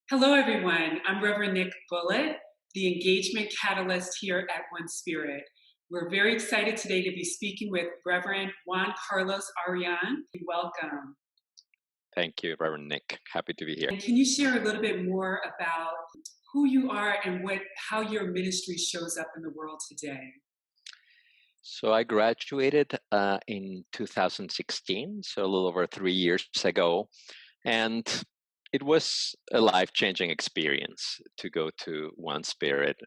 Hello, everyone. I'm Reverend Nick Bullitt, the engagement catalyst here at One Spirit. We're very excited today to be speaking with Reverend Juan Carlos Arean. Welcome. Thank you, Reverend Nick. Happy to be here. And can you share a little bit more about who you are and how your ministry shows up in the world today? So I graduated in 2016, so a little over 3 years ago. And it was a life-changing experience to go to One Spirit.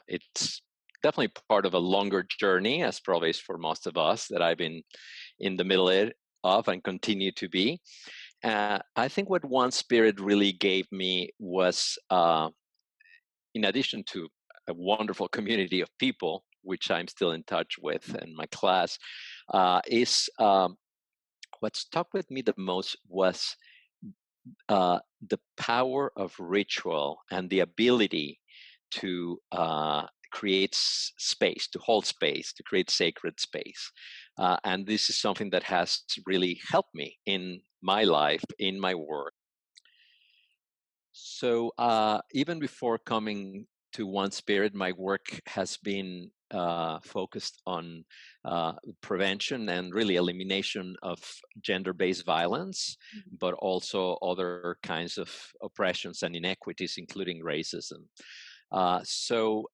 It's definitely part of a longer journey, as probably is for most of us, that I've been in the middle of and continue to be. I think what One Spirit really gave me was, in addition to a wonderful community of people, which I'm still in touch with in my class, is what stuck with me the most was the power of ritual and the ability to create space, to hold space, to create sacred space. And this is something that has really helped me in my life, in my work. So even before coming to One Spirit, my work has been focused on prevention and really elimination of gender-based violence, but also other kinds of oppressions and inequities, including racism. So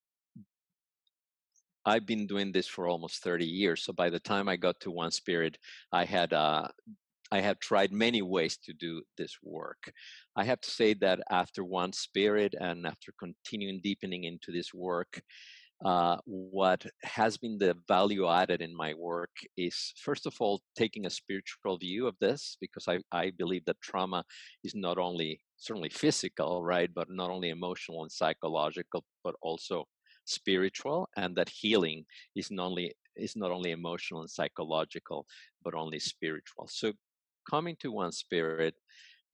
I've been doing this for almost 30 years. So by the time I got to One Spirit, I had tried many ways to do this work. I have to say that after One Spirit and after continuing deepening into this work, what has been the value added in my work is, first of all, taking a spiritual view of this, because I believe that trauma is not only certainly physical, right, but not only emotional and psychological, but also spiritual, and that healing is not only emotional and psychological, but only spiritual. So coming to One Spirit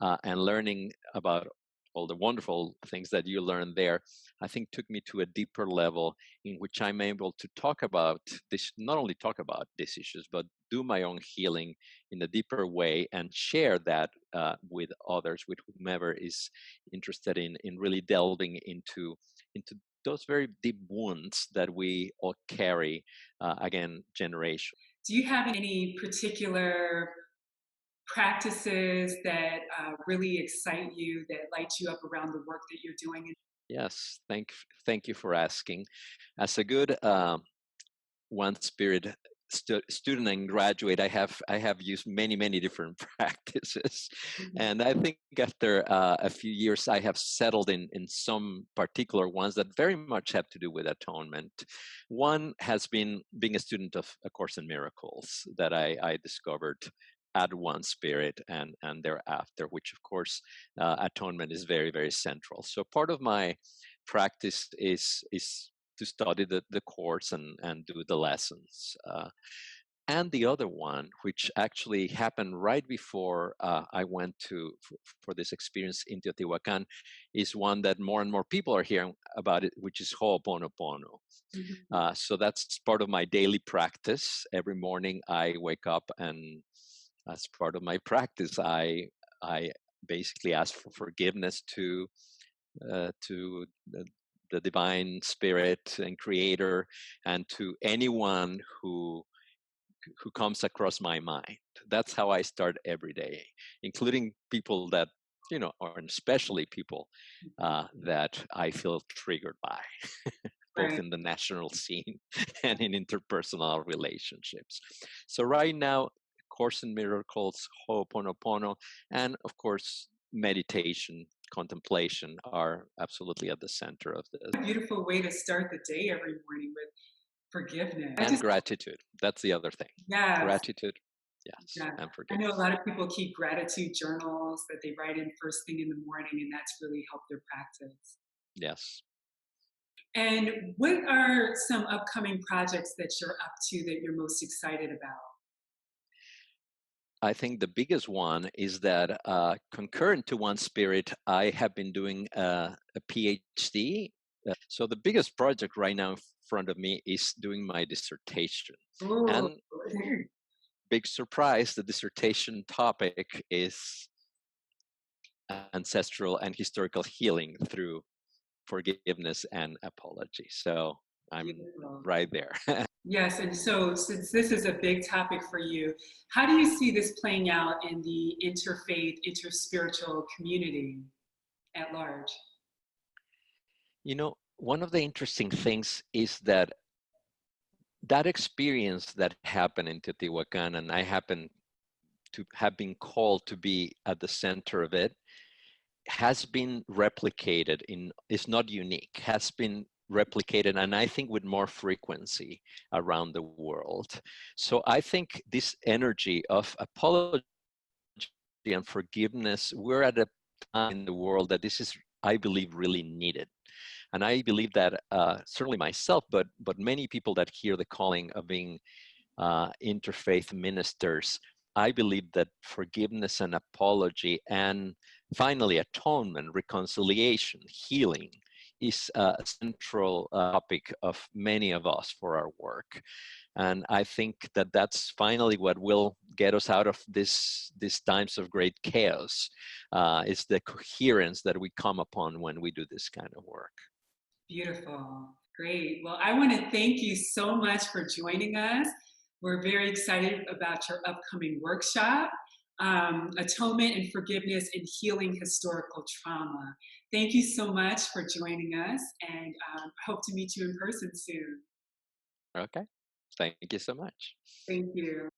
and learning about all the wonderful things that you learned there, I think took me to a deeper level in which I'm able to talk about this, not only talk about these issues, but do my own healing in a deeper way and share that with others, with whomever is interested in really delving into those very deep wounds that we all carry, again, generation. Do you have any particular practices that really excite you, that light you up around the work that you're doing? Yes, thank you for asking. As a good One Spirit student and graduate, I have used many different practices, and I think after a few years, I have settled in some particular ones that very much have to do with atonement. One has been being a student of A Course in Miracles that I discovered at One Spirit and thereafter, which of course atonement is very central. So part of my practice is to study the course and do the lessons. And the other one, which actually happened right before I went for this experience in Teotihuacan, is one that more and more people are hearing about it, which is Ho'oponopono. So that's part of my daily practice. Every morning I wake up, and as part of my practice, I basically ask for forgiveness to the divine spirit and creator, and to anyone who comes across my mind. That's how I start every day, including people that or especially people that I feel triggered by, both Right. in the national scene and in interpersonal relationships. So right now, Course in Miracles, Ho'oponopono, and of course, meditation, contemplation are absolutely at the center of this. A beautiful way to start the day every morning with forgiveness. And gratitude. That's the other thing. Yes, Gratitude, yes, yeah. and I know a forgiveness. lot of people keep gratitude journals that they write in first thing in the morning, and that's really helped their practice. Yes. And what are some upcoming projects that you're up to that you're most excited about? I think the biggest one is that concurrent to One Spirit, I have been doing a PhD. So the biggest project right now in front of me is doing my dissertation. Oh, And big surprise, the dissertation topic is ancestral and historical healing through forgiveness and apology. So I'm Beautiful. right there. Yes, and so since this is a big topic for you, how do you see this playing out in the interfaith, interspiritual community at large? One of the interesting things is that that experience that happened in Teotihuacan, and I happen to have been called to be at the center of it, has been replicated is not unique, has been replicated, and I think with more frequency around the world. So I think this energy of apology and forgiveness, we're at a time in the world that this is, I believe, really needed. And I believe that certainly myself, but many people that hear the calling of being interfaith ministers, I believe that forgiveness and apology, and finally atonement, reconciliation, healing, is a central topic of many of us for our work. And I think that that's finally what will get us out of these times of great chaos. Is the coherence that we come upon when we do this kind of work. Beautiful. Great. Well, I want to thank you so much for joining us. We're very excited about your upcoming workshop, Atonement and Forgiveness and Healing Historical Trauma. Thank you so much for joining us, and hope to meet you in person soon. Okay. Thank you so much. Thank you.